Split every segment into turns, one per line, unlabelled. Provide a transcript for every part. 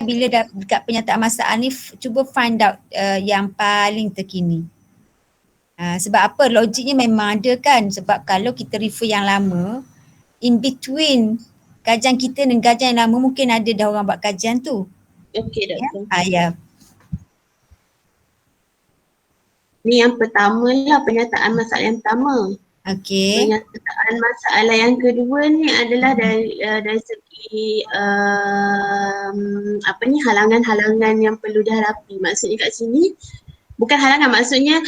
bila dekat penyataan masalah ni cuba find out yang paling terkini. Sebab apa? Logiknya memang ada kan, sebab kalau kita refer yang lama, in between kajian kita dan kajian yang lama mungkin ada dah orang buat kajian tu.
Okey doktor.
Ya.
Ni yang pertama lah, penyataan masalah yang pertama.
Okey.
Penyataan masalah yang kedua ni adalah dari segi halangan-halangan yang perlu dihadapi. Maksudnya kat sini bukan halangan, maksudnya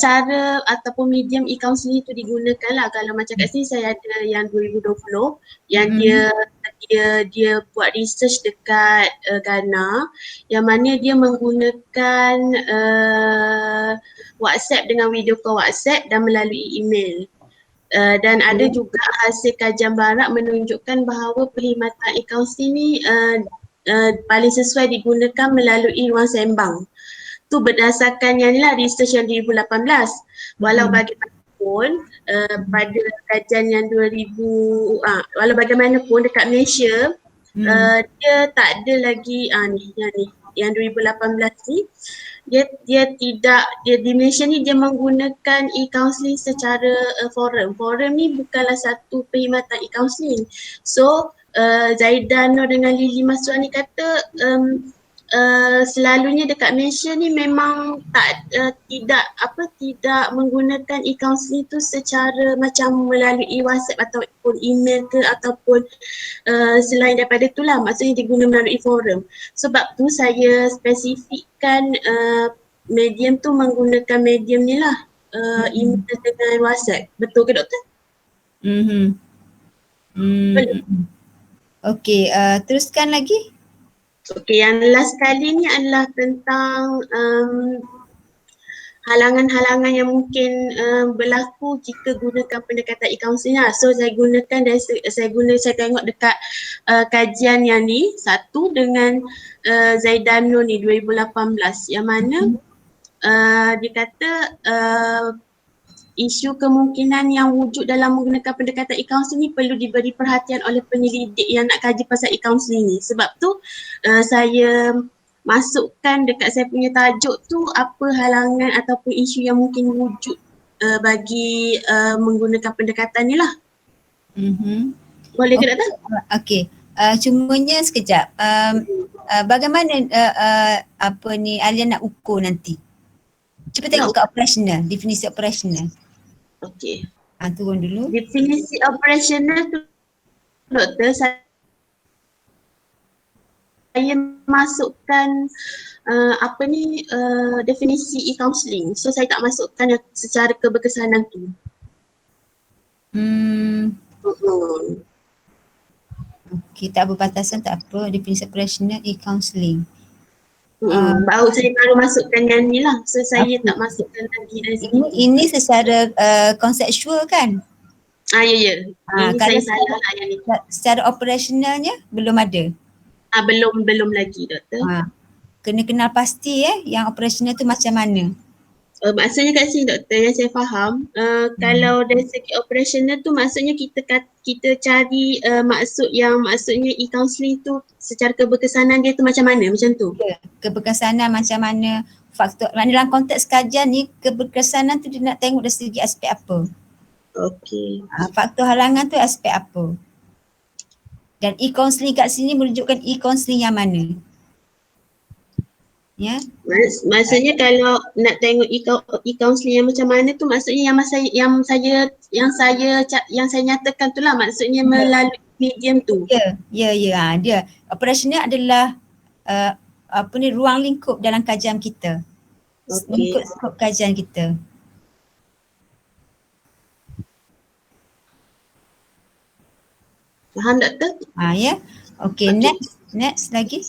cara ataupun medium e-counselling itu digunakan lah. Kalau macam kat sini saya ada yang 2020 yang dia buat research dekat Ghana, yang mana dia menggunakan WhatsApp dengan video call WhatsApp dan melalui email. Dan ada juga hasil kajian barat menunjukkan bahawa perkhidmatan e-counselling ni paling sesuai digunakan melalui ruang sembang. Tu berdasarkan yang ni lah, research yang 2018. Walau bagaimanapun pada kajian yang 2000, walau bagaimanapun dekat Malaysia dia tak ada lagi yang 2018 ni, dia tidak, di Malaysia ni dia menggunakan e-counselling secara forum. Forum ni bukanlah satu perkhidmatan e-counselling. So Zaidan Nur dengan Lily Masrur ni kata selalunya dekat Malaysia ni memang tidak menggunakan e-counselling tu secara macam melalui WhatsApp ataupun email ke ataupun selain daripada itulah, maksudnya diguna melalui forum. Sebab tu saya spesifikkan medium tu menggunakan medium ni lah, email dengan WhatsApp. Betul ke doktor?
Okey, teruskan lagi.
Okey, yang last kali ni adalah tentang halangan-halangan yang mungkin berlaku jika gunakan pendekatan e-counselling lah. So saya tengok dekat kajian yang ni, satu dengan Zaidan Nur ni 2018, yang mana dia kata isu kemungkinan yang wujud dalam menggunakan pendekatan e-counselling ni perlu diberi perhatian oleh penyelidik yang nak kaji pasal e-counselling ni. Sebab tu saya masukkan dekat saya punya tajuk tu apa halangan ataupun isu yang mungkin wujud bagi menggunakan pendekatan ni lah. Boleh ke doktor?
Okey. Cumanya sekejap. Bagaimana Alia nak ukur nanti? Cuba tengok kat operational, definisi operational.
Okey.
Turun dulu.
Definisi operational tu doktor, saya masukkan definisi e-counselling. So saya tak masukkan yang secara keberkesanan tu.
Okey, tak berbatasan tak apa. Definisi operational e-counselling.
Baru masukkan yang ni lah. So saya tak masukkan lagi dari sini.
Ini secara konseptual kan?
Ya. Ini
Kalau
saya salah lah yang ni.
Secara operationalnya belum ada?
Belum lagi doktor.
Kena kenal pasti yang operational tu macam mana?
Maksudnya kat sini doktor, yang saya faham kalau dari segi operational tu maksudnya kita cari maksudnya e-counselling tu secara keberkesanan dia tu macam mana, macam tu?
Ya, keberkesanan macam mana, faktor, dalam konteks kajian ni keberkesanan tu dia nak tengok dari segi aspek apa.
Okey.
Faktor halangan tu aspek apa. Dan e-counselling kat sini menunjukkan e-counselling yang mana. Ya.
Maksudnya kalau nak tengok e-counselling yang macam mana tu, maksudnya yang saya nyatakan tu lah, maksudnya melalui medium tu.
Ya. Dia operasional adalah ruang lingkup dalam kajian kita. Lingkup skop kajian kita.
Faham doktor?
Ya. Okey, next lagi.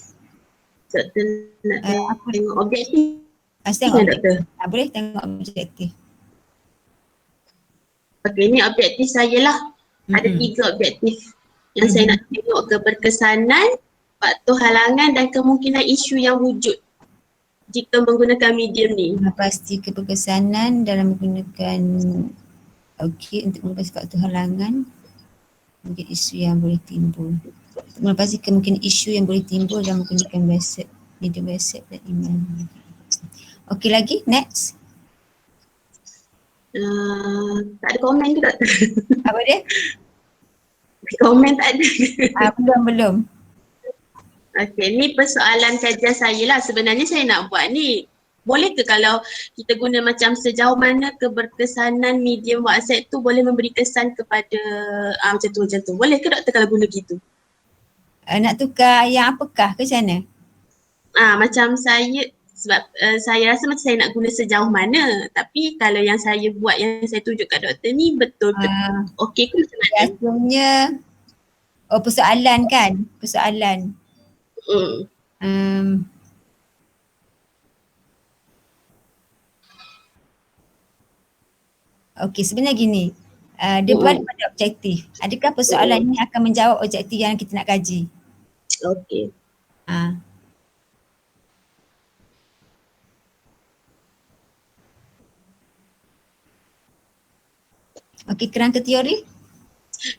Doktor nak tengok objektif.
Tengok doktor. Boleh tengok objektif.
Okey, ni objektif saya lah. Ada 3 objektif yang saya nak tengok: keberkesanan, faktor halangan dan kemungkinan isu yang wujud jika menggunakan medium ni.
Pasti keberkesanan dalam menggunakan untuk mengubah faktor halangan, mungkin isu yang boleh timbul. Memastikan mungkin isu yang boleh timbul dan menggunakan website, media website dan email. Okey lagi, next.
Tak ada komen ke doktor?
Apa dia?
Komen tak ada.
Belum.
Okey, ni persoalan kajian saya lah. Sebenarnya saya nak buat ni. Boleh ke kalau kita guna macam sejauh mana keberkesanan medium WhatsApp tu boleh memberi kesan kepada macam tu. Boleh ke doktor kalau guna gitu?
Nak tukar yang apakah ke macam mana?
Macam saya sebab saya rasa macam saya nak guna sejauh mana. Tapi kalau yang saya buat, yang saya tunjuk kat doktor ni betul ke okey ke macam mana?
Biasanya, persoalan kan? Persoalan. Okey, sebenarnya gini. Dia berbalik pada objektif. Adakah persoalan ini akan menjawab objektif yang kita nak kaji?
Okey.
Okey, kerangka teori?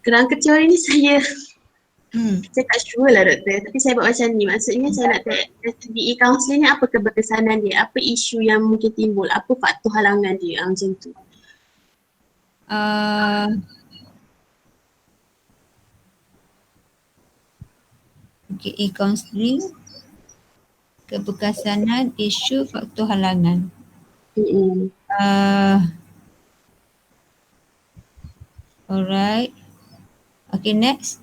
Kerangka teori ni saya tak sure lah doktor. Tapi saya buat macam ni. Maksudnya saya nak DE counselling ni apa keberkesanan dia? Apa isu yang mungkin timbul? Apa faktor halangan dia? Macam tu.
Okey, e-counselling, keberkesanan, isu, faktor halangan. Alright. Okay, next.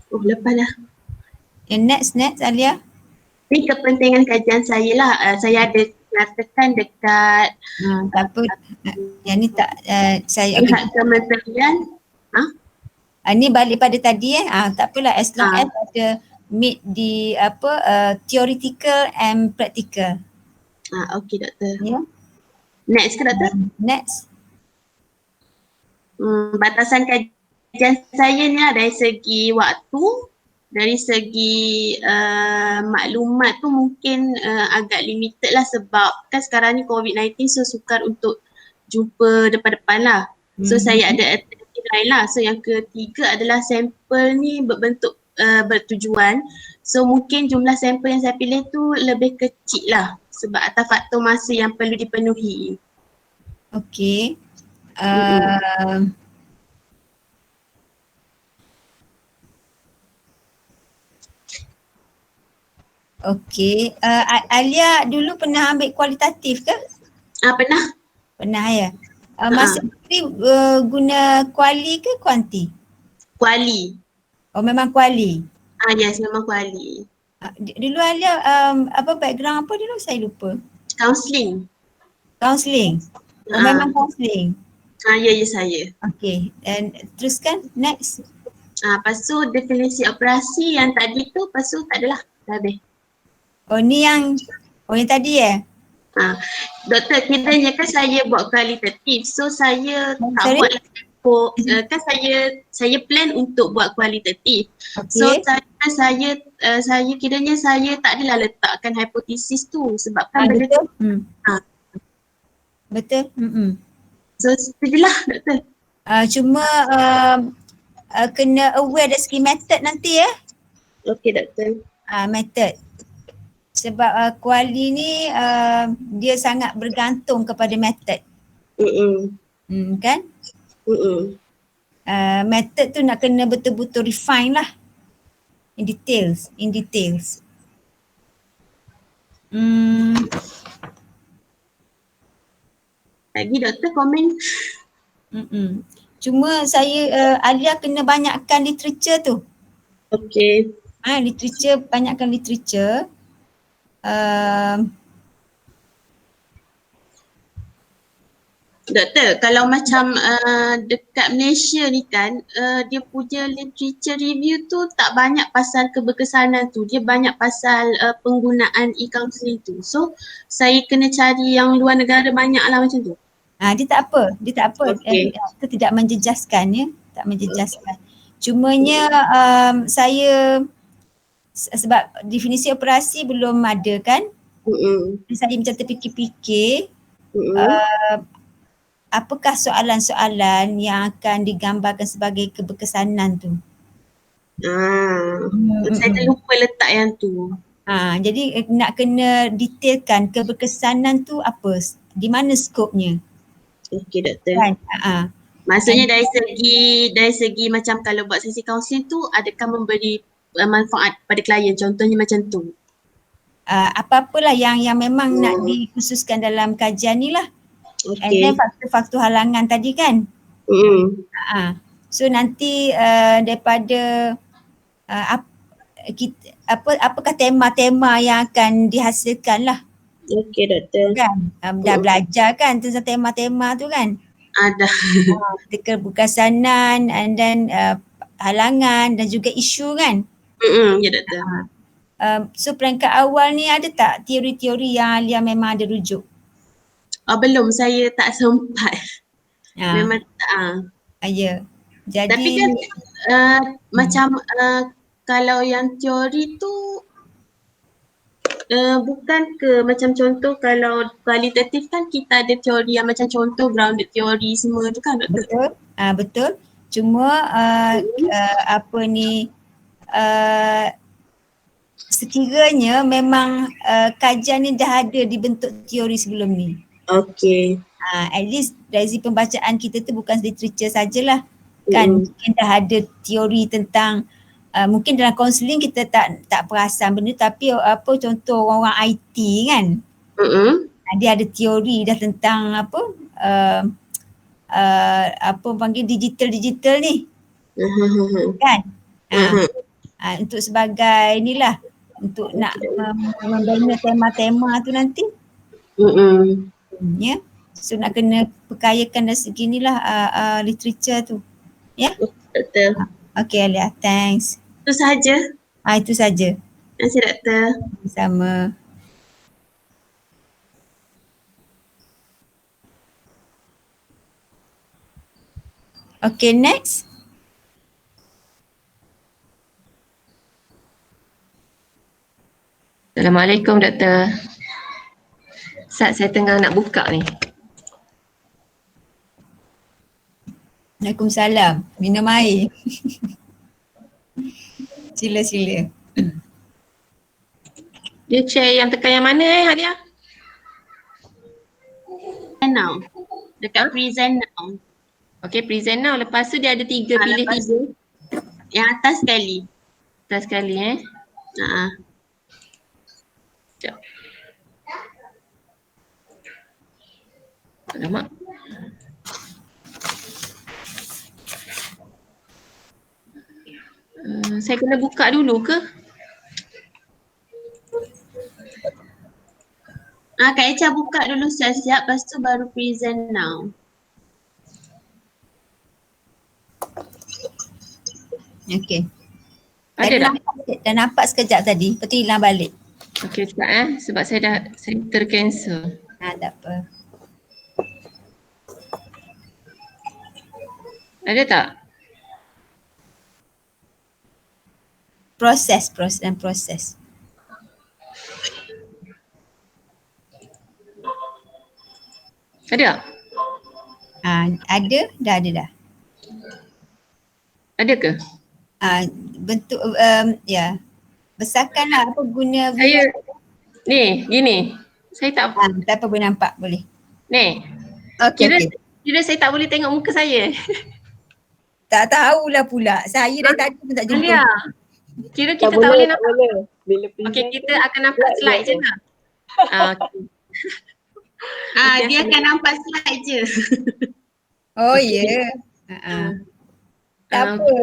Lepas lah.
Next Alia.
Ni kepentingan kajian saya lah. Saya ada nyatakan dekat
tak apa. Yang ni tak saya
pihak kementerian.
Ni balik pada tadi tak apalah as long as ada meet di theoretical and practical.
Okey doktor.
Ya.
Next ke doktor?
Next.
Batasan kajian saya ni dari segi waktu, dari segi maklumat tu mungkin agak limited lah sebab kan sekarang ni COVID-19 so sukar untuk jumpa depan-depan lah. So saya ada alternatif lain lah. So yang ketiga adalah sampel ni berbentuk bertujuan. So mungkin jumlah sampel yang saya pilih tu lebih kecil lah sebab atas faktor masa yang perlu dipenuhi.
Okey. Okey. Alia dulu pernah ambil kualitatif ke?
Pernah.
Pernah ya. Masa ni guna kuali ke kuanti?
Kuali.
Oh memang kuali?
Yes, memang kuali.
Dulu Alia background apa dulu? Saya lupa.
Counselling.
Counselling? Oh memang counselling?
Ya saya.
Okay, and teruskan next.
Lepas tu definisi operasi yang tadi tu, lepas tu tak adalah, dah habis.
Oh ni yang tadi
Doktor, kiranya kan saya buat kualitatif, so saya tak buat kan saya plan untuk buat kualitatif. So saya kiranya saya tak adalah letakkan hipotesis tu sebab kan benda tu.
Betul.
So setujulah doktor.
Cuma kena aware dari segi method nanti ya.
Okey doktor.
Method. Sebab kuali ni dia sangat bergantung kepada method. Kan? Method tu nak kena betul-betul refine lah. In details.
Lagi doktor komen.
Cuma saya Alia kena banyakkan literature tu.
Okey.
Banyakkan literature.
Doktor, kalau macam dekat Malaysia ni kan, dia punya literature review tu tak banyak pasal keberkesanan tu. Dia banyak pasal penggunaan e-counselling tu. So, saya kena cari yang luar negara banyak lah macam tu.
Dia tak apa.
Okay.
Kita tidak menjejaskan ya. Tak menjejaskan. Cumanya saya sebab definisi operasi belum ada kan. Saya macam terfikir-fikir apakah soalan-soalan yang akan digambarkan sebagai keberkesanan tu.
Saya terlupa letak yang tu.
Jadi nak kena detailkan keberkesanan tu apa, di mana skopnya
Okey doktor.
kan.
Maksudnya dari segi macam kalau buat sesi kaunseling tu adakah memberi manfaat pada klien, contohnya macam tu.
Apa-apalah yang memang nak dikhususkan dalam kajian ni lah. And
Okey.
then faktor-faktor halangan tadi kan. So nanti daripada apakah tema-tema yang akan dihasilkan lah
Okey doktor.
kan. Dah belajar kan tentang tema-tema tu kan.
Ada.
Keberkesanan and then halangan dan juga isu kan.
Ya doktor.
So peringkat awal ni ada tak teori-teori yang memang ada rujuk?
Belum, saya tak sempat. Memang
Ya. Jadi
tapi kan macam kalau yang teori tu bukan ke macam contoh kalau kualitatif kan kita ada teori yang macam contoh grounded theory semua tu kan doktor?
Betul. Betul. Cuma sekiranya memang kajian ni dah ada dibentuk teori sebelum ni.
Okey.
At least dari segi pembacaan kita tu bukan literature sajalah kan. Mungkin dah ada teori tentang mungkin dalam kaunseling kita tak perasan benda, tapi apa contoh orang IT kan. Dia ada teori dah tentang apa panggil digital ni. Kan? Untuk sebagai inilah untuk nak membina tema-tema tu nanti. Ya. So nak kena perkayakan dari segi inilah literature tu. Ya.
Betul.
Okay Alia, thanks.
Itu sahaja.
Itu saja.
Terima kasih doktor.
Sama. Okay, next.
Assalamualaikum doktor. Ustaz, saya tengah nak buka ni.
Waalaikumsalam. Minum air. Sila.
Dia share yang tekan yang mana Hadia?
Now. Dekat present now.
Okay, present now. Lepas tu dia ada tiga, pilih tiga.
Yang atas sekali.
Atas sekali Sekejap. Alamak. Saya kena buka dulu ke?
Kak Echa buka dulu siap-siap, lepas tu baru present now.
Okay.
Ada tak?
Dah nampak sekejap tadi, lepas tu hilang balik.
Okay, sekejap sebab saya tercancel.
Tak apa.
Ada tak?
Proses.
Ada tak?
Ada, dah ada dah.
Ada ke?
Bentuk ya. Besarkanlah apa guna
Saya ni gini. Saya tak
tak apa, boleh nampak, boleh.
Ni.
Okey.
Kira saya tak boleh tengok muka saya.
Tak tahulah pula. Saya dah tadi pun tak jumpa.
Kira kita tak boleh nampak. Okey, kita akan nampak slide je lah.
Dia akan nampak slide je.
Oh ya. Tak apa.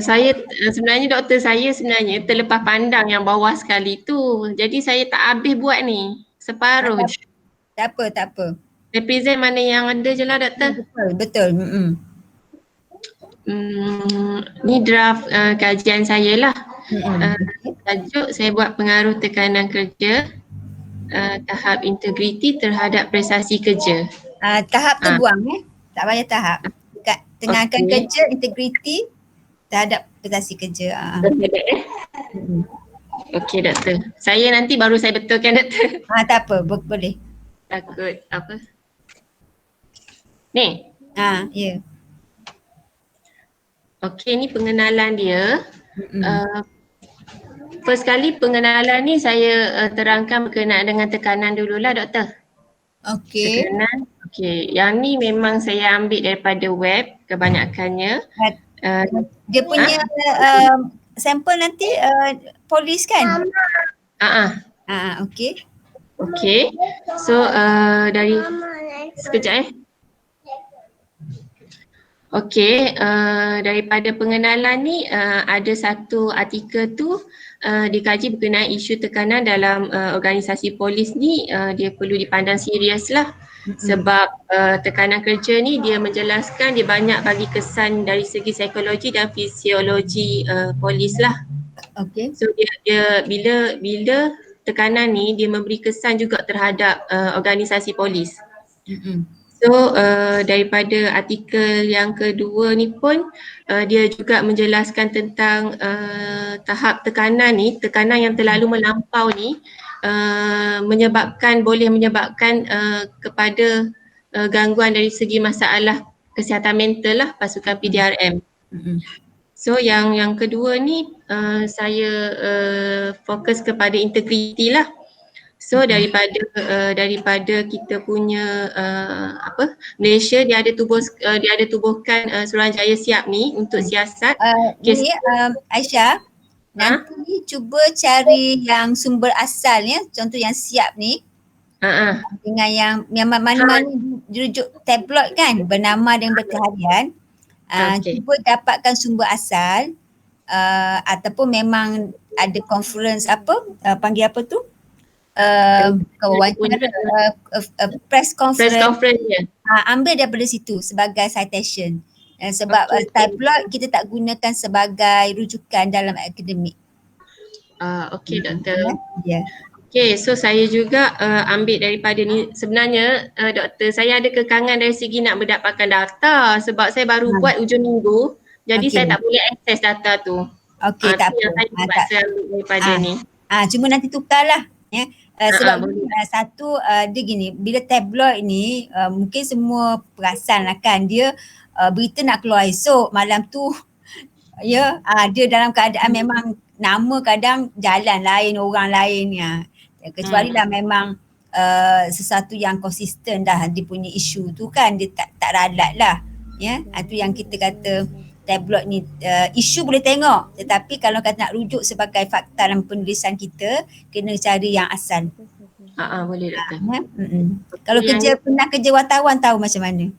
Saya sebenarnya doktor saya sebenarnya terlepas pandang yang bawah sekali tu. Jadi saya tak habis buat ni. Separuh je.
Tak apa.
Represent mana yang ada je lah doktor.
Betul.
Ni draft kajian saya lah. Tajuk saya buat pengaruh tekanan kerja, tahap integriti terhadap prestasi kerja.
Tahap tu buang tak payah tahap. Tengahkan kerja, integriti terhadap prestasi kerja.
Okey doktor. Saya nanti baru saya betulkan doktor.
Tak apa, boleh.
Takut apa? Ni.
Ya.
Okey, ni pengenalan dia.
Mm-mm.
First kali pengenalan ni saya terangkan berkenaan dengan tekanan dululah doktor.
Okey.
Tekanan. Okey, yang ni memang saya ambil daripada web kebanyakannya. Uh,
Dia punya sampel nanti polis kan? Okey.
Okey. So dari sekejap Okey, daripada pengenalan ni ada satu artikel tu dikaji berkenaan isu tekanan dalam organisasi polis ni dia perlu dipandang serius lah. Sebab tekanan kerja ni dia menjelaskan dia banyak bagi kesan dari segi psikologi dan fisiologi polis lah.
Okey.
So dia bila tekanan ni dia memberi kesan juga terhadap organisasi polis. So daripada artikel yang kedua ni pun dia juga menjelaskan tentang tahap tekanan ni, tekanan yang terlalu melampau ni boleh menyebabkan kepada gangguan dari segi masalah kesihatan mental lah pasukan PDRM. So yang kedua ni saya fokus kepada integriti lah. So daripada kita punya Malaysia dia ada tubuhkan Suruhanjaya Siap ni untuk siasat
Ni Aisyah, nanti cuba cari yang sumber asal ya, contoh yang Siap ni. Dengan yang mana-mana dirujuk tabloid kan bernama dan berkeharian. Cuba dapatkan sumber asal ataupun memang ada conference panggil apa tu? Press conference. Ambil daripada situ sebagai citation. Sebab tabloid kita tak gunakan sebagai rujukan dalam akademik.
Okey doktor.
Ya.
Okay, so saya juga ambil daripada ni. Sebenarnya doktor, saya ada kekangan dari segi nak mendapatkan data sebab saya baru buat hujung minggu. Jadi saya tak boleh akses data tu.
Okey, tak apa.
Saya terpaksa ambil daripada ni.
Cuma nanti tukarlah. Ya. Sebab satu dia gini, bila tabloid ni mungkin semua perasan lah kan, dia berita nak keluar esok malam tu ya, dia dalam keadaan memang nama kadang jalan lain, orang lain ya. Kecuali dah memang sesuatu yang konsisten dah dia punya isu tu kan, dia tak ralat lah ya. Itu yang kita kata tabloid ni isu boleh tengok, tetapi kalau kata nak rujuk sebagai fakta dalam penulisan kita, kena cari yang asal.
Boleh doktor.
Kalau pernah kerja wartawan tahu macam mana.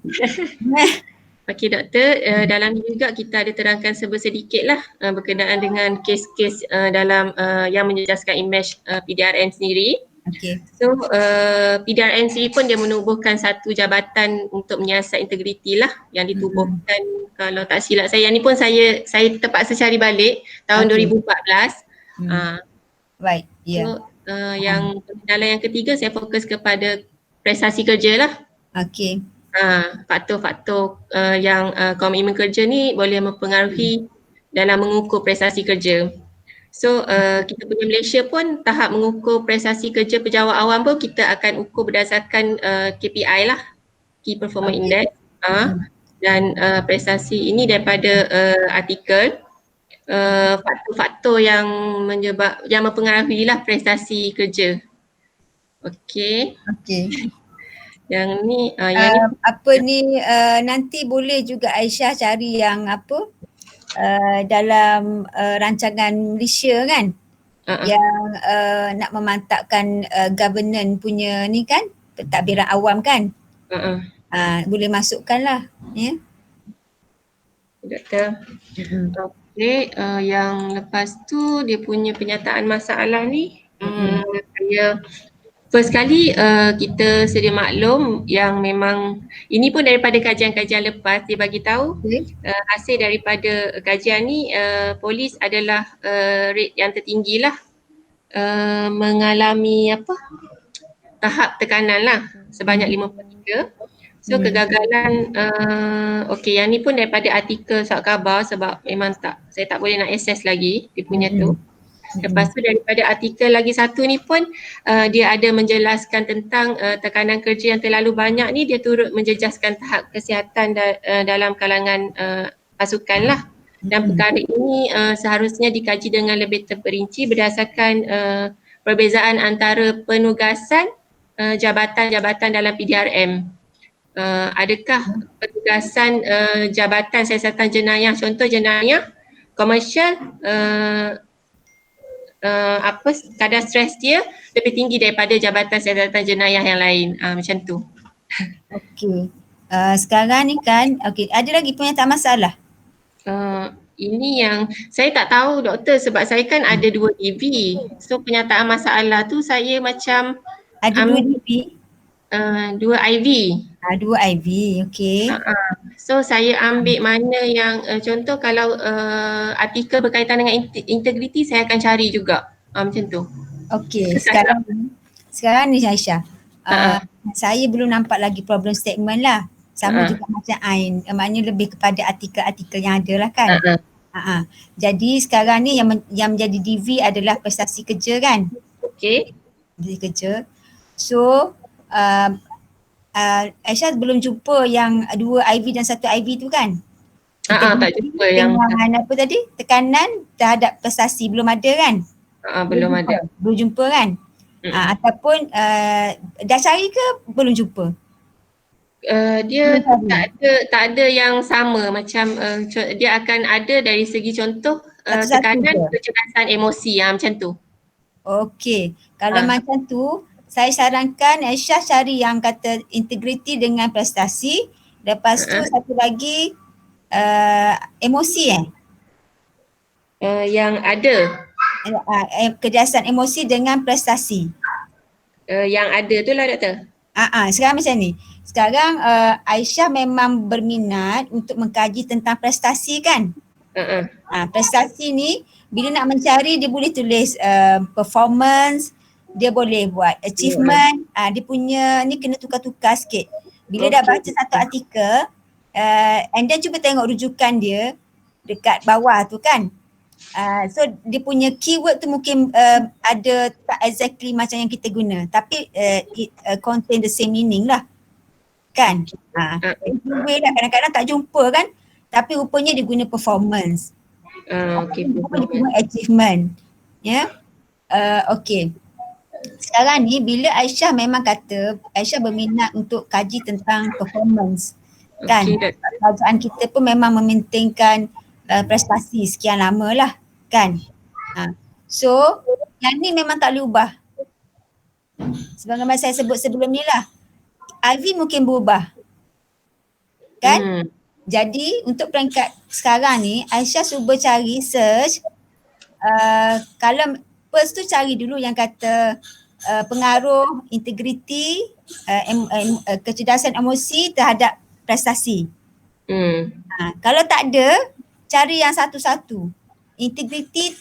Okey doktor, dalam ni juga kita ada terangkan sedikit lah berkenaan dengan kes-kes dalam yang menjejaskan imej PDRM sendiri.
Okay.
So PDRM sendiri pun dia menubuhkan satu jabatan untuk menyiasat integriti lah yang ditubuhkan kalau tak silap saya. Yang ni pun saya terpaksa cari balik tahun 2014.
Right, ya.
So yang pengenalan yang ketiga saya fokus kepada prestasi kerja lah.
Okey.
Faktor-faktor yang komitmen kerja ni boleh mempengaruhi dalam mengukur prestasi kerja. So kita punya Malaysia pun tahap mengukur prestasi kerja pejabat awam pun kita akan ukur berdasarkan KPI lah, Key Performance Index. Dan prestasi ini daripada artikel faktor-faktor yang mempengaruhi lah prestasi kerja. Okey. Yang ni
nanti boleh juga Aisyah cari yang dalam rancangan Malaysia kan, yang nak memantapkan governance punya ni kan, pentadbiran awam kan. Boleh masukkanlah ya.
Doktor. Okey, yang lepas tu dia punya penyataan masalah ni first kali kita sedia maklum yang memang ini pun daripada kajian-kajian lepas dia bagi tahu hasil daripada kajian ni polis adalah rate yang tertinggi lah mengalami tahap tekanan lah sebanyak 53. So kegagalan yang ni pun daripada artikel Surat Khabar sebab memang saya tak boleh nak akses lagi dia punya tu. Lepas tu daripada artikel lagi satu ni pun dia ada menjelaskan tentang tekanan kerja yang terlalu banyak ni dia turut menjejaskan tahap kesihatan dalam kalangan pasukan lah. Dan perkara ini seharusnya dikaji dengan lebih terperinci berdasarkan perbezaan antara penugasan jabatan-jabatan dalam PDRM. Adakah penugasan jabatan siasatan jenayah, contoh jenayah komersial, kadar stres dia lebih tinggi daripada jabatan siasatan jenayah yang lain, macam tu.
Okey. Sekarang ni kan, ada lagi pernyataan masalah?
Ini yang saya tak tahu doktor, sebab saya kan ada 2 DV. So penyataan masalah tu saya macam
Ada 2 DP?
2 IV.
2 IV, okey.
So saya ambil mana yang contoh kalau artikel berkaitan dengan integriti, saya akan cari juga. Macam tu.
Okey, sekarang ni Aisyah. Saya belum nampak lagi problem statement lah. Sama juga macam Ain. Maknanya lebih kepada artikel-artikel yang ada lah kan. Jadi sekarang ni yang menjadi DV adalah prestasi kerja kan.
Okey.
Prestasi kerja. So Aisyah belum jumpa yang 2 IV dan 1 IV tu kan?
Tak jumpa yang
dengan apa tadi? Tekanan terhadap prestasi belum ada kan?
belum ada.
Belum jumpa kan? Ataupun dah cari ke belum jumpa?
Dia tak ada yang sama, macam dia akan ada dari segi contoh tekanan, kecerdasan emosi, macam tu.
Okey, kalau macam tu saya sarankan Aisyah cari yang kata integriti dengan prestasi, lepas tu satu lagi emosi
yang ada
kecerdasan emosi dengan prestasi.
Yang ada tu lah doktor.
Sekarang macam ni. Sekarang Aisyah memang berminat untuk mengkaji tentang prestasi kan? Prestasi ni bila nak mencari dia boleh tulis performance, dia boleh buat achievement, dia punya ni kena tukar-tukar sikit. Bila dah baca satu artikel and then cuba tengok rujukan dia dekat bawah tu kan. So dia punya keyword tu mungkin ada tak exactly macam yang kita guna, tapi it contain the same meaning lah kan. Kadang-kadang tak jumpa kan, tapi rupanya dia guna performance. Rupanya dia guna achievement. Okey. Sekarang ni bila Aisyah memang kata Aisyah berminat untuk kaji tentang performance kan. Kerajaan kita pun memang mementingkan prestasi sekian lama lah kan. So yang ni memang tak boleh ubah. Sebagaimana saya sebut sebelum ni lah, IV mungkin berubah kan. Jadi untuk peringkat sekarang ni Aisyah cuba cari search, kalau first tu cari dulu yang kata pengaruh integriti, kecerdasan emosi terhadap prestasi. Kalau tak ada, cari yang satu-satu. Integriti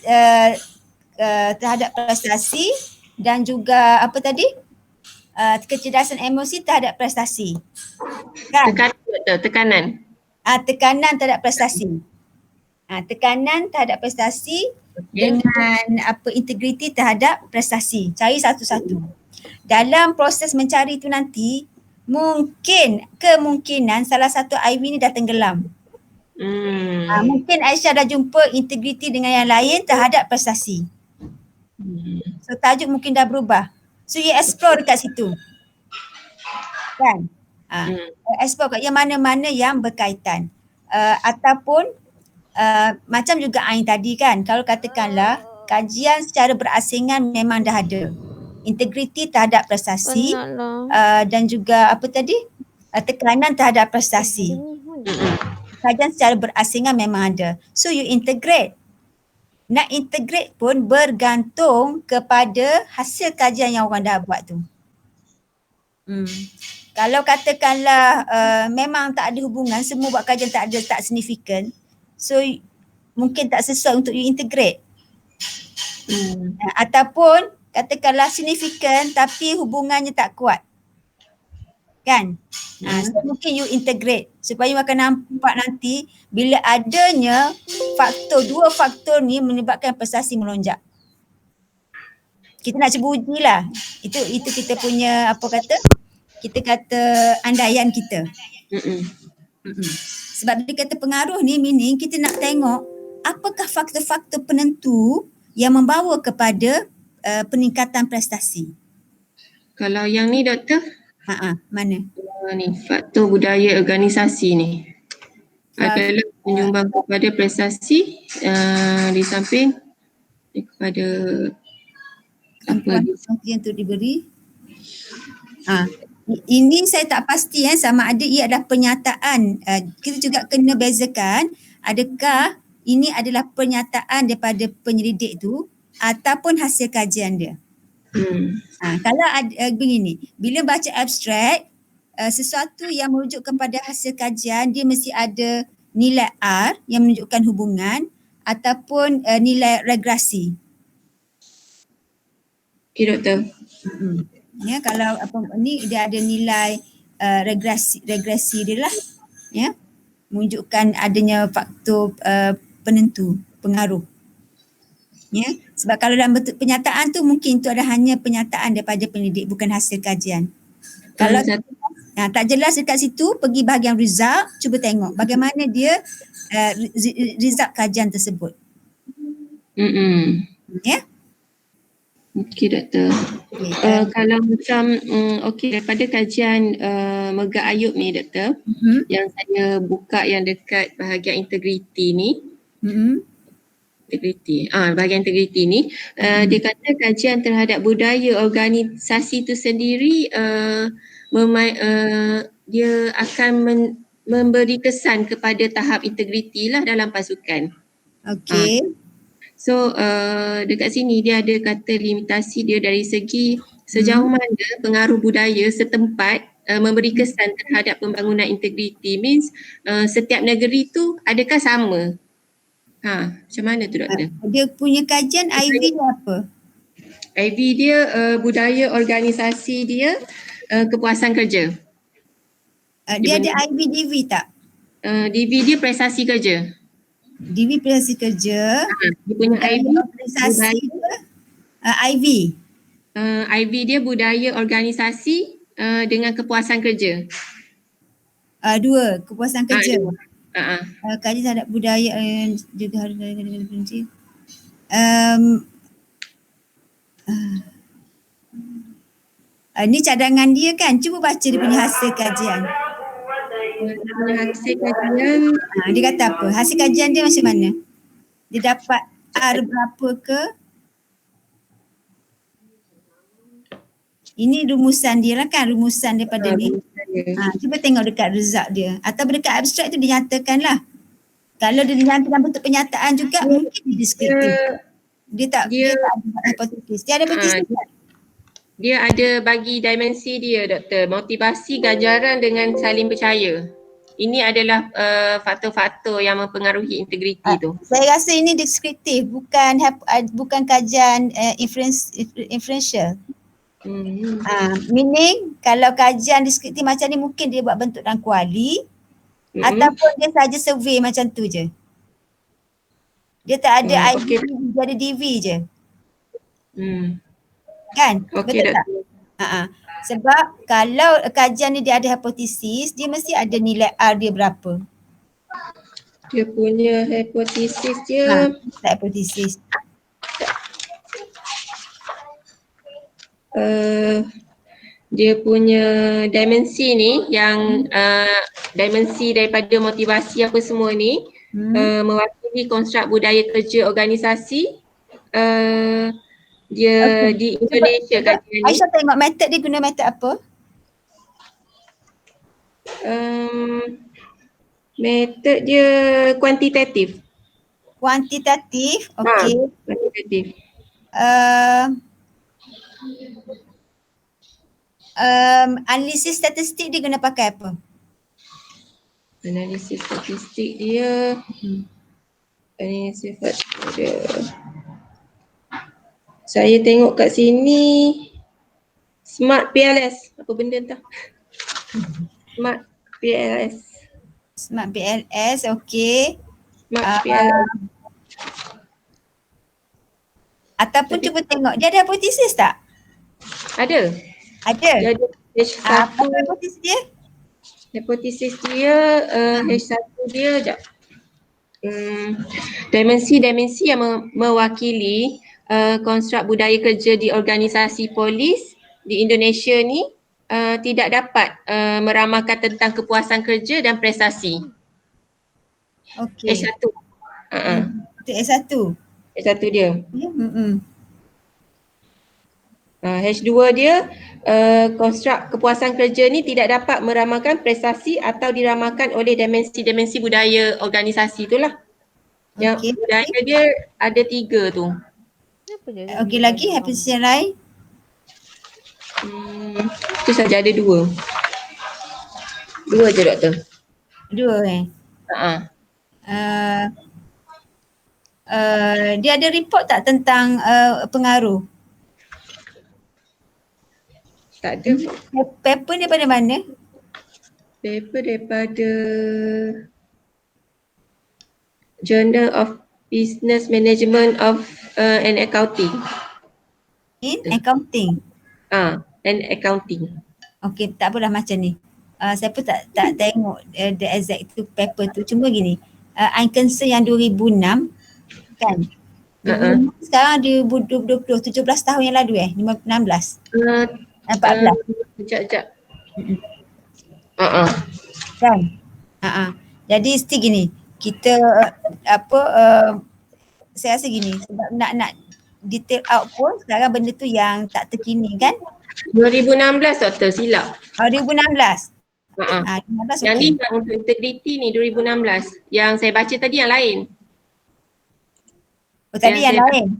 terhadap prestasi dan juga apa tadi? Kecerdasan emosi terhadap prestasi. Kan?
Tekanan.
Tekanan terhadap prestasi. Tekanan terhadap prestasi dengan integriti terhadap prestasi. Cari satu-satu. Dalam proses mencari itu nanti, kemungkinan salah satu IV ni dah tenggelam. Mungkin Aisyah dah jumpa integriti dengan yang lain terhadap prestasi. So tajuk mungkin dah berubah. So you explore dekat situ. Kan? Explore kat yang mana-mana yang berkaitan. Ataupun macam juga Ain tadi kan, kalau katakanlah kajian secara berasingan memang dah ada. Integriti terhadap prestasi dan juga apa tadi? Tekanan terhadap prestasi. Kajian secara berasingan memang ada. So you integrate. Nak integrate pun bergantung kepada hasil kajian yang orang dah buat tu. Kalau katakanlah memang tak ada hubungan, semua buat kajian tak signifikan, so mungkin tak sesuai untuk you integrate. Ataupun katakanlah signifikan tapi hubungannya tak kuat. Kan? So mungkin you integrate supaya you akan nampak nanti bila adanya dua faktor ni menyebabkan prestasi melonjak. Kita nak cuba ujilah. Itu kita punya kita kata andaian kita. Sebab dia kata pengaruh ni meaning kita nak tengok apakah faktor-faktor penentu yang membawa kepada peningkatan prestasi?
Kalau yang ni doktor,
Mana?
ni faktor budaya organisasi ni adalah menyumbang kepada prestasi di samping kepada apa lagi?
Yang tu diberi. Ini saya tak pasti sama ada ia adalah pernyataan. Kita juga kena bezakan adakah ini adalah pernyataan daripada penyelidik tu ataupun hasil kajian dia. Kalau begini, bila baca abstrak, sesuatu yang merujuk kepada hasil kajian dia mesti ada nilai R yang menunjukkan hubungan ataupun nilai regresi.
Okey doktor.
Ya, kalau ni dia ada nilai regresi dia lah, ya, menunjukkan adanya faktor penentu, pengaruh. Ya, sebab kalau dalam bentuk penyataan tu mungkin itu adalah hanya penyataan daripada penyelidik bukan hasil kajian. Kalau tak jelas dekat situ, pergi bahagian result, cuba tengok bagaimana dia result kajian tersebut. Ya.
Okey doktor. Kalau macam daripada kajian Megah Ayub ni doktor, yang saya buka yang dekat bahagian integriti ni. Bahagian integriti ni, dia kata kajian terhadap budaya organisasi itu sendiri dia akan memberi kesan kepada tahap integriti lah dalam pasukan.
Okey.
So dekat sini dia ada kata limitasi dia dari segi sejauh mana pengaruh budaya setempat memberi kesan terhadap pembangunan integriti, means setiap negeri tu adakah sama? Macam mana tu doktor?
Dia punya kajian IV dia apa?
IV dia budaya organisasi dia kepuasan kerja.
Dia ada IV DV tak?
DV dia prestasi kerja.
DV prestasi kerja.
Dia punya IV
organisasi dia IV.
IV dia budaya organisasi dengan kepuasan kerja.
Dua, kepuasan kerja. Kajian terhadap budaya juga harus berhenti. Ni cadangan dia kan, cuba baca dia punya hasil kajian.
Hasil kajian
dia kata apa? Hasil kajian dia macam mana? Dia dapat R berapa ke? Ini rumusan dia lah kan, rumusan daripada ni. Cuba tengok dekat result dia. Atau dekat abstrak tu dinyatakan lah. Kalau dia dinyatakan bentuk penyataan juga, mungkin dia deskriptif. Dia tak ada hipotesis. Dia ada hipotesis tak?
Dia ada bagi dimensi dia doktor, motivasi, ganjaran dengan saling percaya. Ini adalah faktor-faktor yang mempengaruhi integriti tu.
Saya rasa ini deskriptif, bukan kajian inferential. Meaning kalau kajian deskriptif macam ni mungkin dia buat bentuk dan kuali ataupun dia saja survey macam tu je. Dia tak ada IV, dia ada DV je. Kan?
Okay,
betul tak? Sebab kalau kajian ni dia ada hipotesis, dia mesti ada nilai R dia berapa.
Dia punya hipotesis dia
hipotesis.
Dia punya dimensi ni yang dimensi daripada motivasi apa semua ni mewakili konstruk budaya kerja organisasi dia di Indonesia kajian ni.
Aisyah tengok metod dia guna metod apa?
Metod dia kuantitatif.
Kuantitatif, okey.
Kuantitatif.
Analisis statistik dia guna pakai apa?
Analisis statistik dia analisis dia. Saya tengok kat sini Smart PLS. Apa benda entah. Smart PLS.
Smart PLS, okey.
Smart PLS.
Ataupun cuba tengok, dia ada hipotesis tak?
Ada.
Ada?
Dia ada H1.
Apa hipotesis dia?
Hipotesis dia H1 dia, sekejap. Dimensi-dimensi yang mewakili konstruk budaya kerja di organisasi polis di Indonesia ni tidak dapat meramalkan tentang kepuasan kerja dan prestasi.
Okey.
H1.
Itu S1.
H1 dia. H2 dia konstruk kepuasan kerja ni tidak dapat meramalkan prestasi atau diramalkan oleh dimensi-dimensi budaya organisasi itulah. Yang budaya dia ada 3 tu.
Okey, lagi happiness yang lain?
Itu saja ada 2. 2 je doktor.
2 dia ada report tak tentang pengaruh?
Tak ada.
Paper ni daripada mana?
Paper daripada Journal of Business Management of and Accounting.
In accounting.
And accounting.
Okey, tak apalah macam ni. Saya pun tak tengok the exact tu paper tu. Cuma gini, I'm concern yang 2006 kan. Sekarang 2020, 17 tahun yang lalu 16. 14.
Sekejap.
Kan? Jadi mesti gini, kita saya rasa gini, sebab nak detail out pun sekarang benda tu yang tak terkini kan?
2016 doktor, silap.
2016.
15 yang ni yang untuk integriti ni 2016. Yang saya baca tadi yang lain.
Tadi yang lain?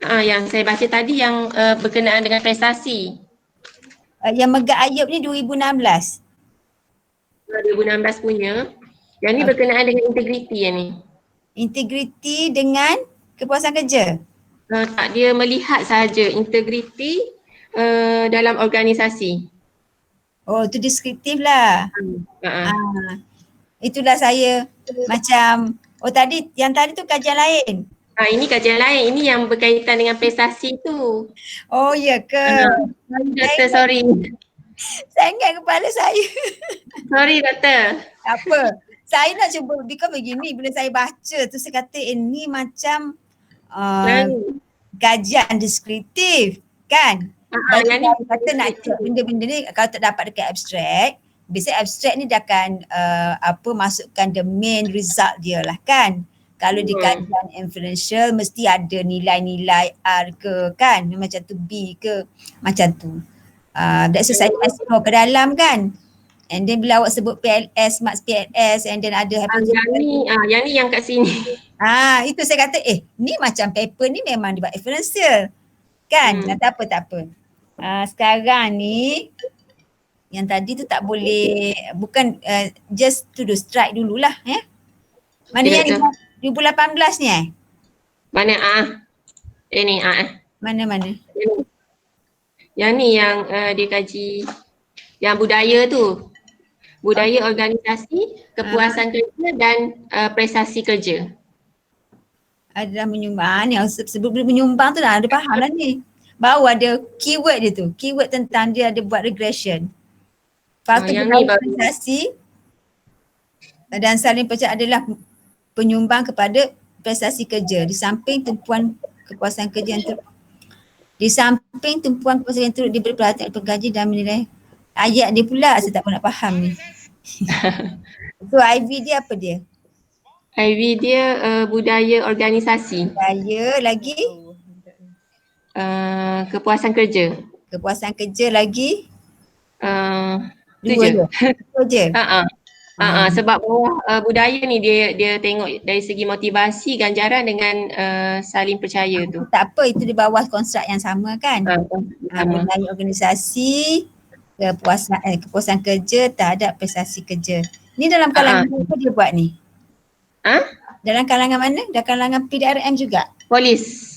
Yang saya baca tadi yang berkenaan dengan prestasi.
Yang Megah Ayub ni 2016.
2016 punya. Yang ni berkenaan dengan integriti yang ni. Integriti
dengan kepuasan kerja?
Tak, dia melihat sahaja integriti dalam organisasi.
Oh, itu deskriptif lah. Itulah saya macam, yang tadi tu kajian lain.
Ini kajian lain, ini yang berkaitan dengan prestasi tu.
Oh ya ke?
Doktor, sorry.
Saya ingat kepala saya.
Sorry doktor.
Apa? Saya nak cuba, because begini bila saya baca tu saya kata ini macam kajian deskriptif kan? Yang ni kata nak cek benda-benda ni kalau tak dapat dekat abstract, biasanya abstract ni dia akan masukkan the main result dia lah kan. Kalau di kajian inferential mesti ada nilai-nilai R ke kan, macam tu B ke, macam tu. That's why saya explore ke dalam kan. And then bila awak sebut PLS, marks PLS and then ada
yang ni yang kat sini.
Itu saya kata ni macam paper ni memang dibuat inferential kan. Tak apa. Sekarang ni yang tadi tu tak boleh, bukan just to do strike dululah ya. Mana yang 2018 ni
Mana ini
Mana?
Yang ni yang dikaji yang budaya tu. Budaya organisasi, kepuasan kerja dan prestasi kerja.
Adalah menyumbang yang sebelum menyumbang tu dah ada faham lah ni. Baru ada keyword dia tu. Keyword tentang dia ada buat regression. Lepas tu prestasi dan saling percaya adalah penyumbang kepada prestasi kerja di samping tumpuan kepuasan kerja yang diberi perhatian oleh pengkaji dan menilai. Ayat dia pula saya tak pernah faham ni. So IV dia apa dia?
IV dia budaya organisasi.
Budaya lagi?
Kepuasan kerja.
Kepuasan kerja lagi?
Dua
je.
Sebab bawah budaya ni dia tengok dari segi motivasi, ganjaran dengan saling percaya tu.
Tak apa, itu di bawah konstruk yang sama kan. Budaya organisasi, kepuasan kerja terhadap prestasi kerja. Ni dalam kalangan apa dia buat ni? Dalam kalangan mana? Dalam kalangan PDRM juga?
Polis.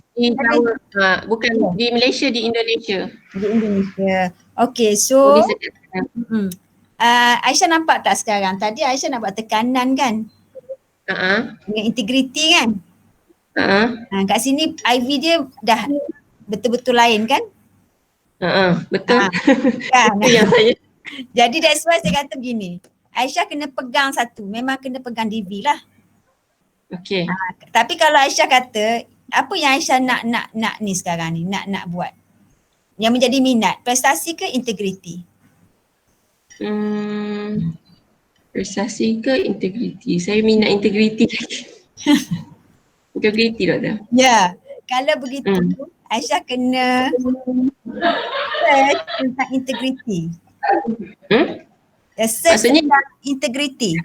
Bukan di Malaysia, di Indonesia.
Di Indonesia. Okay, so Aisyah nampak tak sekarang? Tadi Aisyah nak buat tekanan kan? Dengan integriti kan? Kat sini IV dia dah betul-betul lain kan?
Betul.
Kan?
Itu yang saya.
Jadi that's why saya kata begini. Aisyah kena pegang satu. Memang kena pegang DV lah.
Okey.
Tapi kalau Aisyah kata, apa yang Aisyah nak ni sekarang ni, nak buat? Yang menjadi minat, prestasi ke integriti?
Prestasi ke integriti? Saya minat integriti lagi. Integriti doktor.
Ya, kalau begitu Aisyah kena search tentang integriti. Search
Maksudnya?
tentang integriti.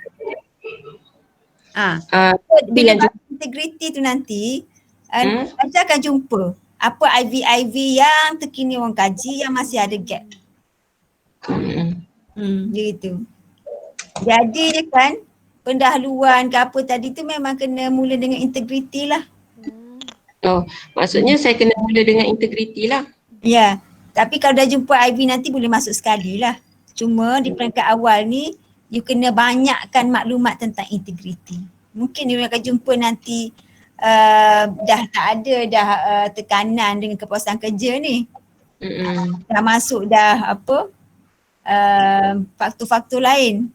Itu
Bila
yang
baca integriti tu nanti, Aisyah akan jumpa apa IV yang terkini orang kaji yang masih ada gap. Dia gitu. Jadi kan pendahuluan ke apa tadi tu memang kena mula dengan integriti lah.
Oh, maksudnya saya kena mula dengan integriti lah.
Ya, tapi kalau dah jumpa IV nanti boleh masuk sekali lah. Cuma di peringkat awal ni, you kena banyakkan maklumat tentang integriti. Mungkin you akan jumpa nanti dah tak ada dah tekanan dengan kepuasan kerja ni. Dah masuk dah apa faktor-faktor lain.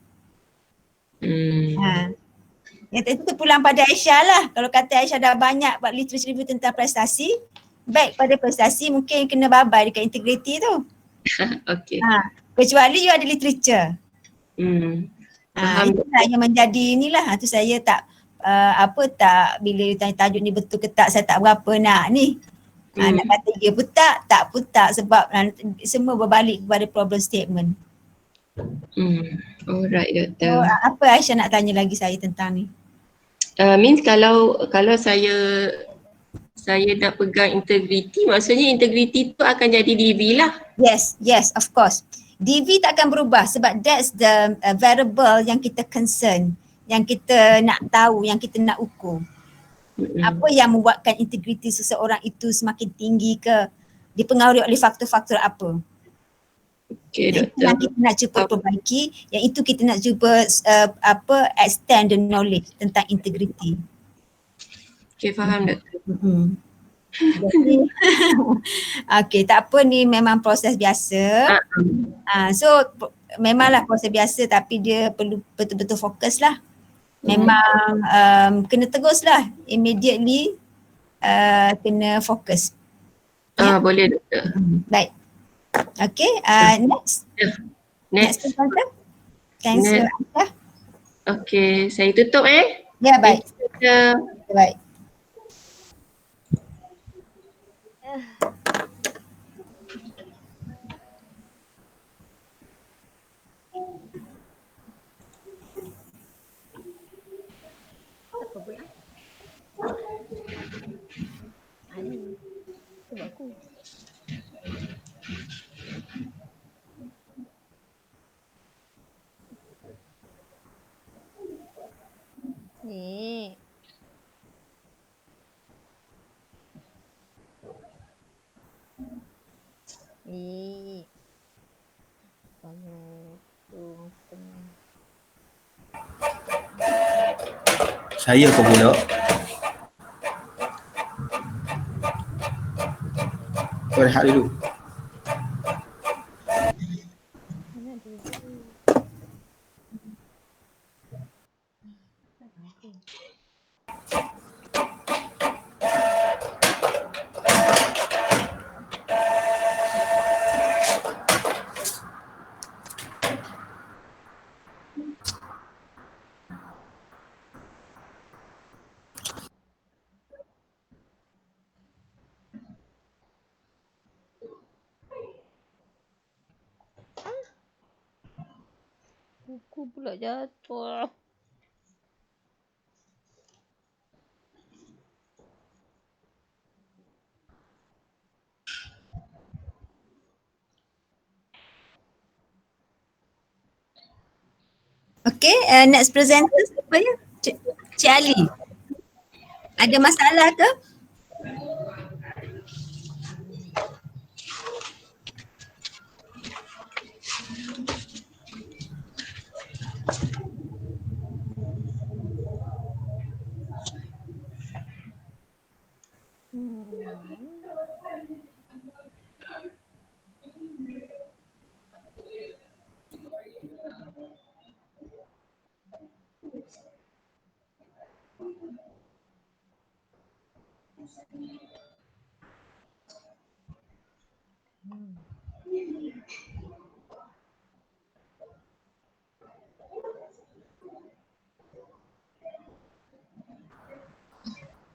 Yang itu terpulang pada Aisyah lah. Kalau kata Aisyah dah banyak buat literature review tentang prestasi, baik pada prestasi mungkin kena babai dekat integriti tu.
Okey.
Kecuali you ada literature.
Faham.
Itulah yang menjadi inilah. Tu saya tak tak bila you tanya tajuk ni betul ke tak, saya tak berapa nak ni. Nak kata ya pun tak pun tak sebab semua berbalik kepada problem statement.
Alright doktor.
So, apa Aisyah nak tanya lagi saya tentang ni?
Means kalau saya nak pegang integriti, maksudnya integriti tu akan jadi DV lah.
Yes, of course. DV tak akan berubah sebab that's the variable yang kita concern, yang kita nak tahu, yang kita nak ukur. Apa yang membuatkan integriti seseorang itu semakin tinggi ke, dipengaruhi oleh faktor-faktor apa?
Okey doktor.
Yang kita nak cuba perbaiki, yang itu kita nak cuba extend the knowledge tentang integriti.
Okey, faham doktor.
Jadi, okey, tak apa, ni memang proses biasa. So memanglah proses biasa tapi dia perlu betul-betul fokus lah. Memang kena terus lah, immediately kena fokus.
Boleh doktor.
Baik. Okay, next presenter. Thanks.
Okay, saya tutup
Ya, baik. Baik.
Ni. Ni.
Saya apa pula? Kau rehat dulu.
Buku pula jatuh.
Okay, next presenter siapa ya? Cik Ali. Ada masalah ke?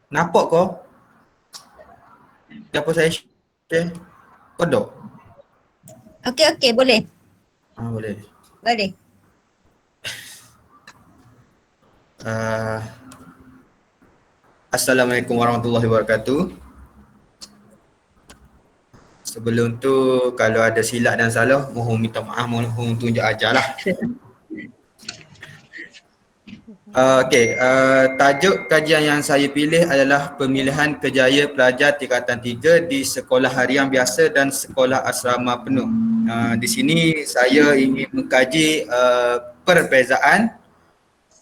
Nampak kau? Apa saya share? Kodok?
Okey, boleh.
Boleh.
Boleh.
Assalamualaikum warahmatullahi wabarakatuh. Sebelum tu kalau ada silap dan salah, mohon minta maaf, mohon tunjuk ajar lah. Tajuk kajian yang saya pilih adalah pemilihan kejayaan pelajar tingkatan 3 di sekolah harian biasa dan sekolah asrama penuh. Di sini saya ingin mengkaji perbezaan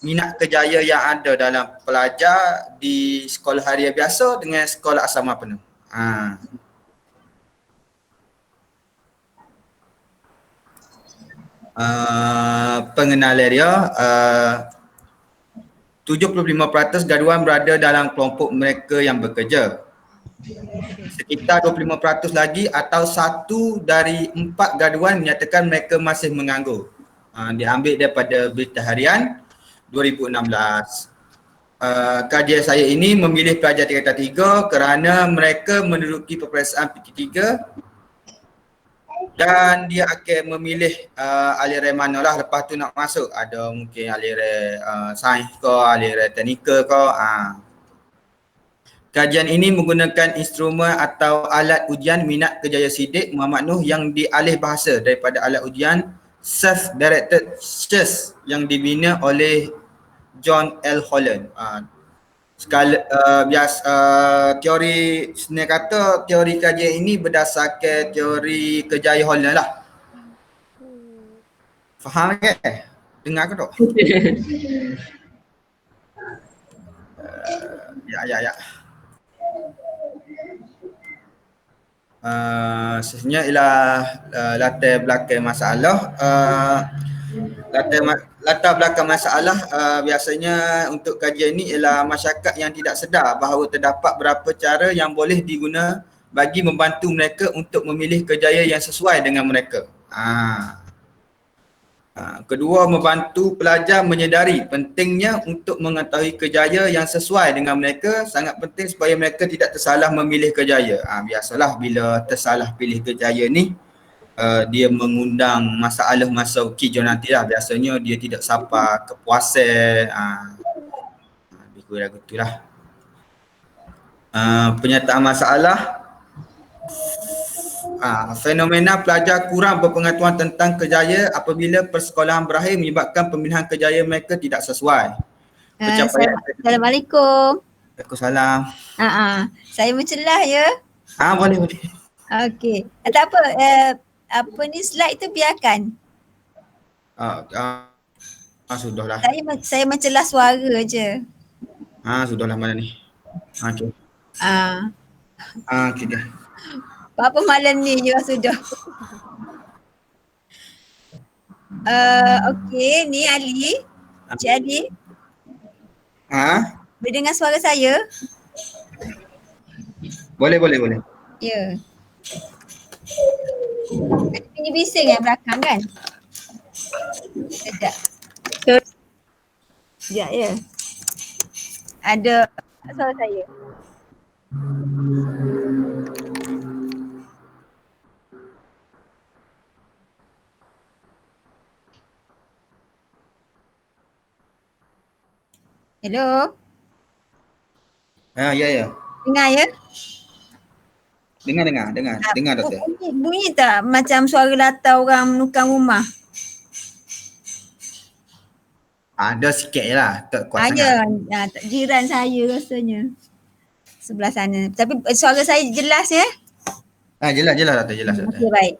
minat kejayaan yang ada dalam pelajar di sekolah harian biasa dengan sekolah asrama penuh. Pengenalan dia, 75% gaduhan berada dalam kelompok mereka yang bekerja. Sekitar 25% lagi atau 1 dari 4 gaduhan menyatakan mereka masih menganggur. Diambil daripada Berita Harian 2016. Kajian saya ini memilih pelajar tingkatan 3 kerana mereka menduduki peperiksaan PT3 dan dia akan memilih aliran mana lah lepas tu nak masuk. Ada mungkin aliran sains ke, aliran teknikal ke. Kajian ini menggunakan instrumen atau alat ujian minat kejayaan sidik Muhammad Nuh yang dialih bahasa daripada alat ujian Self-Directed Test yang dibina oleh John L. Holland. Teori sebenarnya kata teori kajian ini berdasarkan teori kejayaan Holland lah. Faham ke? Dengar ke tak? Ya. Sebenarnya ialah latar belakang masalah. Latar belakang masalah biasanya untuk kajian ini ialah masyarakat yang tidak sedar bahawa terdapat beberapa cara yang boleh diguna bagi membantu mereka untuk memilih kejayaan yang sesuai dengan mereka. Kedua, membantu pelajar menyedari pentingnya untuk mengetahui kejayaan yang sesuai dengan mereka. Sangat penting supaya mereka tidak tersalah memilih kejayaan. Biasalah bila tersalah pilih kejayaan ni, dia mengundang masalah masa ujian nanti lah. Biasanya dia tidak sampai kepuasan. Lebih kurang gitulah. Penyataan masalah. Fenomena pelajar kurang berpengetahuan tentang kejayaan apabila persekolahan berakhir menyebabkan pemilihan kejayaan mereka tidak sesuai.
Assalamualaikum.
Waalaikumsalam.
Saya mencelah ya.
Boleh.
Okey. Tak apa. Apa ni slide tu biarkan.
Sudahlah.
Saya mencelah suara je.
Sudahlah mana ni. Okey. Okey dah.
Apa malam ni juga sudah. Okey, ni Ali. Cik Ali. Boleh dengar suara saya?
Boleh.
Ya. Ada bunyi bising yang belakang kan? Sekejap. Sekejap ya. Ada suara saya. Hello?
Ya.
Dengar ya?
Dengar doktor.
Bunyi tak macam suara latar orang menukang rumah?
Ada sikit je lah, tak kuat sangat.
Jiran saya rasanya. Sebelah sana. Tapi suara saya jelas ya?
Jelas doktor, jelas doktor.
Okey, baik.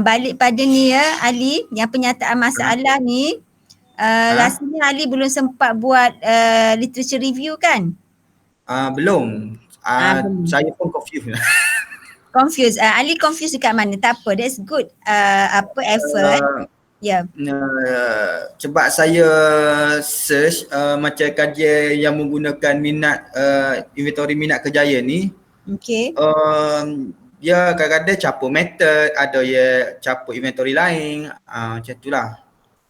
Balik pada ni ya Ali, yang penyataan masalah ni. Rasanya Ali belum sempat buat literature review kan?
Belum. Saya pun confused.
Confused. Ali confused dekat mana? Tak apa, that's good. Effort.
Sebab saya search macam kajian yang menggunakan minat inventory minat kejayaan ni.
Okey.
dia kadang-kadang campur method, ada ya campur inventory lain, macam itulah.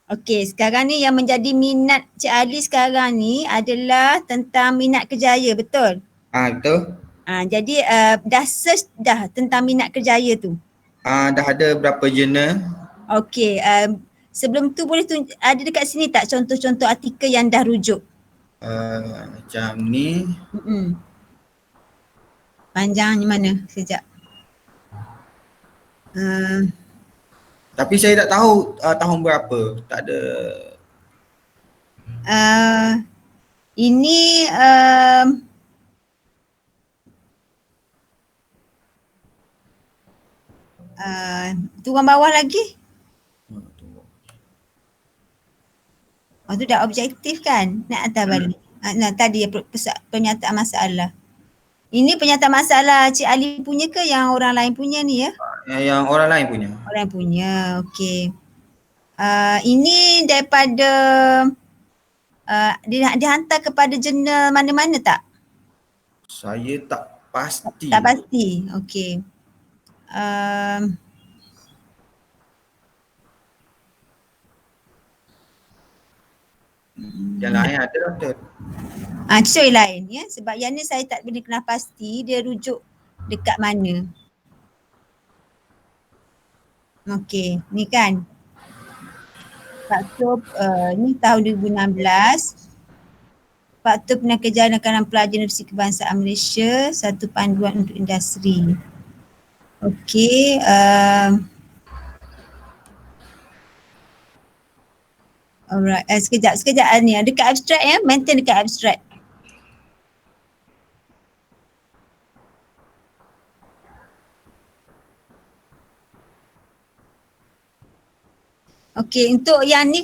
Okey, sekarang ni yang menjadi minat Cik Ali sekarang ni adalah tentang minat kerjaya, betul?
Betul.
Jadi dah search dah tentang minat kerjaya tu.
Dah ada berapa jurnal.
Okey, sebelum tu boleh ada dekat sini tak contoh-contoh artikel yang dah rujuk?
Macam ni.
Panjangnya mana? Sekejap.
Tapi saya tak tahu tahun berapa. Tak ada.
Ini turun bawah lagi. Oh tu dah objektif kan? Nak atas balik. Nah, tadi pernyataan masalah. Ini pernyataan masalah Cik Ali punya ke yang orang lain punya ni ya?
Yang orang lain punya.
Orang punya, okey. Ini daripada dihantar kepada jurnal mana-mana tak?
Saya tak pasti.
Tak pasti, okey.
Yang lain ada doktor.
Sorry lain ya, sebab yang ni saya tak boleh kenal pasti dia rujuk dekat mana. Okey, ni kan. Faktor ni tahun 2016. Faktor Penerjaan Kanan Pelajar Universiti Kebangsaan Malaysia, satu panduan untuk industri. Okey, alright, sekejap ni dekat abstrak ya, maintain dekat abstrak. Okey, untuk yang ni